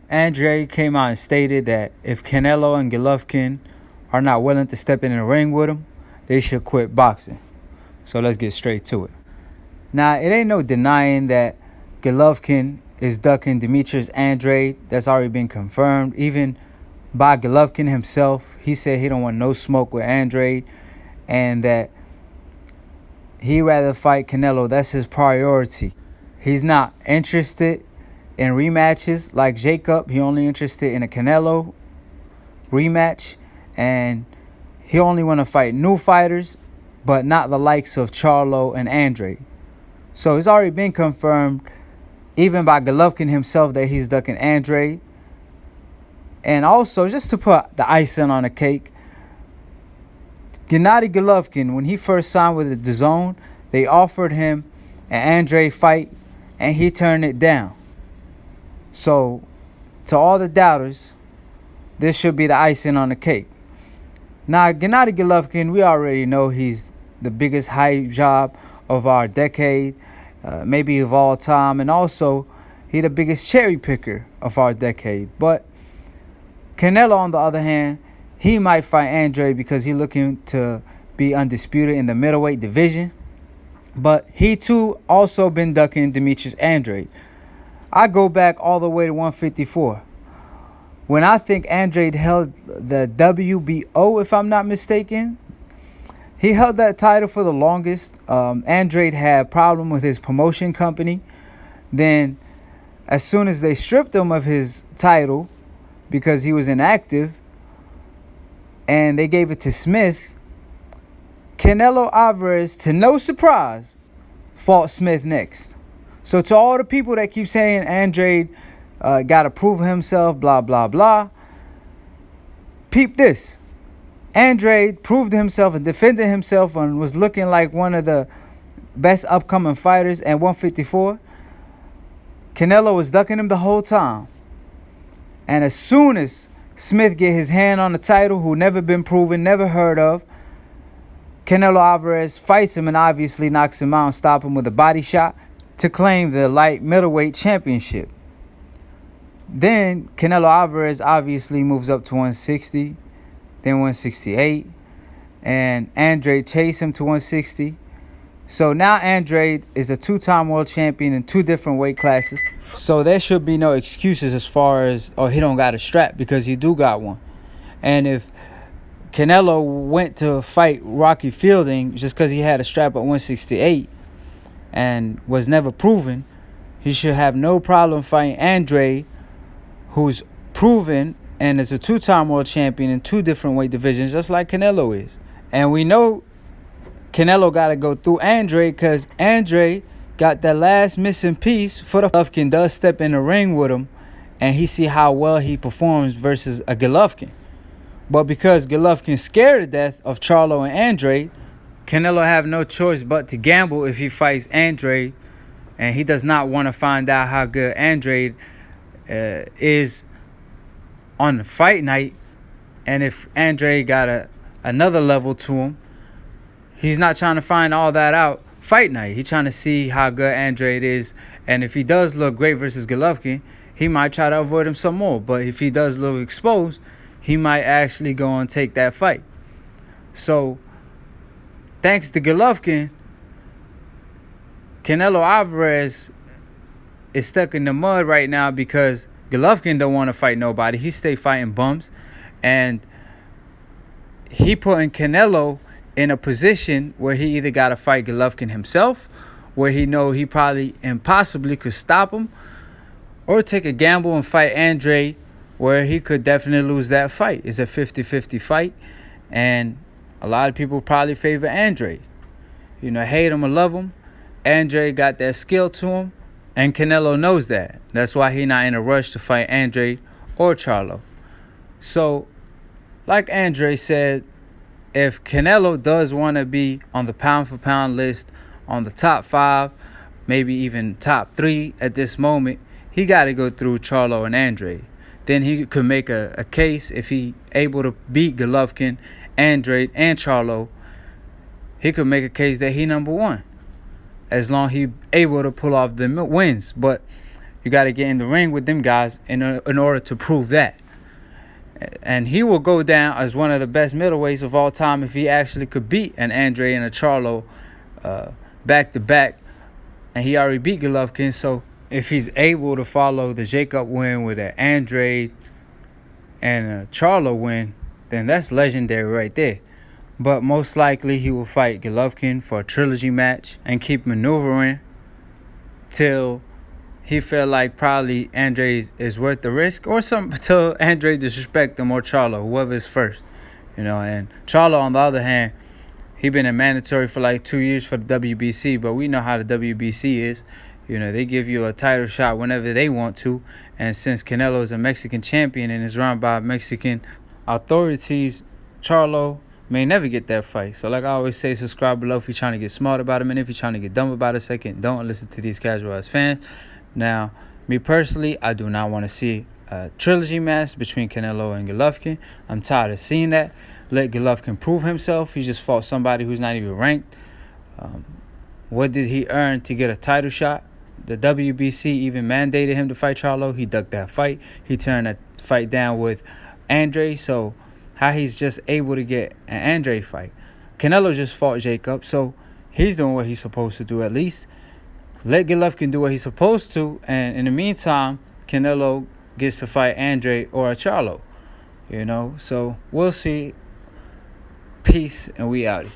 Andrade came out and stated that if Canelo and Golovkin are not willing to step in the ring with him, they should quit boxing. So let's get straight to it. Now, it ain't no denying that Golovkin is ducking Demetrius Andrade. That's already been confirmed. Even by Golovkin himself, he said he don't want no smoke with Andrade and that he'd rather fight Canelo. That's his priority. He's not interested in rematches like Jacob. He only interested in a Canelo rematch, and he only want to fight new fighters, but not the likes of Charlo and Andrade. So it's already been confirmed, even by Golovkin himself, that he's ducking Andrade. And also, just to put the icing on the cake, Gennady Golovkin, when he first signed with the DAZN, they offered him an Andrade fight, and he turned it down. So, to all the doubters, this should be the icing on the cake. Now, Gennady Golovkin, we already know he's the biggest hype job of our decade, maybe of all time, and also he's the biggest cherry picker of our decade. But Canelo, on the other hand, he might fight Andrade because he's looking to be undisputed in the middleweight division. But he too also been ducking Demetrius Andrade. I go back all the way to 154. When I think Andrade held the WBO, if I'm not mistaken, he held that title for the longest. Andrade had a problem with his promotion company. Then, as soon as they stripped him of his title because he was inactive, and they gave it to Smith, Canelo Alvarez, to no surprise, fought Smith next. So to all the people that keep saying Andrade got to prove himself, blah, blah, blah, peep this. Andrade proved himself and defended himself and was looking like one of the best upcoming fighters at 154. Canelo was ducking him the whole time. And as soon as Smith get his hand on the title, who never been proven, never heard of, Canelo Alvarez fights him and obviously knocks him out and stops him with a body shot to claim the light middleweight championship. Then Canelo Alvarez obviously moves up to 160, then 168, and Andrade chased him to 160. So now Andrade is a two-time world champion in two different weight classes. So there should be no excuses as far as, oh, he don't got a strap, because he do got one. And if Canelo went to fight Rocky Fielding just because he had a strap at 168 and was never proven, he should have no problem fighting Andrade, who's proven and is a two-time world champion in two different weight divisions, just like Canelo is. And we know Canelo got to go through Andrade because Andrade got that last missing piece for the Golovkin does step in the ring with him, and he see how well he performs versus a Golovkin. But because Golovkin's scared to death of Charlo and Andrade, Canelo have no choice but to gamble if he fights Andrade, and he does not want to find out how good Andrade is on the fight night. And if Andrade got another level to him, he's not trying to find all that out fight night. He's trying to see how good Andrade is, and if he does look great versus Golovkin, he might try to avoid him some more. But if he does look exposed, he might actually go and take that fight. So, thanks to Golovkin, Canelo Alvarez is stuck in the mud right now because Golovkin don't want to fight nobody. He stay fighting bums, and he putting Canelo in a position where he either got to fight Golovkin himself, where he know he probably impossibly could stop him, or take a gamble and fight Andrade, where he could definitely lose that fight. It's a 50-50 fight, and a lot of people probably favor Andrade. You know, hate him or love him, Andrade got that skill to him, and Canelo knows that. That's why he's not in a rush to fight Andrade or Charlo. So, like Andrade said, if Canelo does want to be on the pound-for-pound list, on the top 5, maybe even top 3 at this moment, he got to go through Charlo and Andrade. Then he could make a case, if he able to beat Golovkin, Andrade, and Charlo, he could make a case that he number 1, as long as he able to pull off the wins. But You got to get in the ring with them guys in order to prove that. And he will go down as one of the best middleweights of all time if he actually could beat an Andre and a Charlo back-to-back. And he already beat Golovkin, so if he's able to follow the Jacob win with an Andrade and a Charlo win, then that's legendary right there. But most likely he will fight Golovkin for a trilogy match and keep maneuvering till he feel like probably Andrade is worth the risk, or till Andrade disrespect him, or Charlo, whoever is first. And Charlo, on the other hand, he been in mandatory for like 2 years for the WBC, but we know how the WBC is. They give you a title shot whenever they want to. And since Canelo is a Mexican champion and is run by Mexican authorities, Charlo may never get that fight. So like I always say, subscribe below if you're trying to get smart about him. And if you're trying to get dumb about a second, don't listen to these casual-ass fans. Now, me personally, I do not want to see a trilogy match between Canelo and Golovkin. I'm tired of seeing that. Let Golovkin prove himself. He just fought somebody who's not even ranked. What did he earn to get a title shot? The WBC even mandated him to fight Charlo. He ducked that fight. He turned that fight down with Andre. So how he's just able to get an Andre fight? Canelo just fought Jacob, so he's doing what he's supposed to do at least. Let Golovkin do what he's supposed to, and in the meantime, Canelo gets to fight Andre or a Charlo. So we'll see. Peace, and we out.